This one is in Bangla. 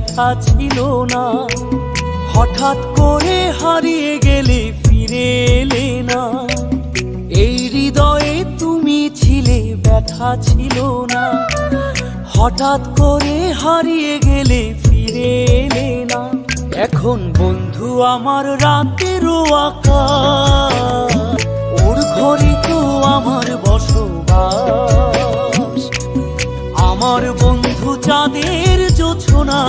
ব্যথা ছিল না। হঠাৎ করে হারিয়ে গেলে ফিরে এলে না। এই হৃদয়ে তুমি ছিলে, ব্যথা ছিল না। হঠাৎ করে হারিয়ে গেলে ফিরে এলে না। এখন বন্ধু আমার রাতেরও আকাশ, ওর ঘরে তো আমার বসবাস। আমার বন্ধু চাঁদের জোছনা,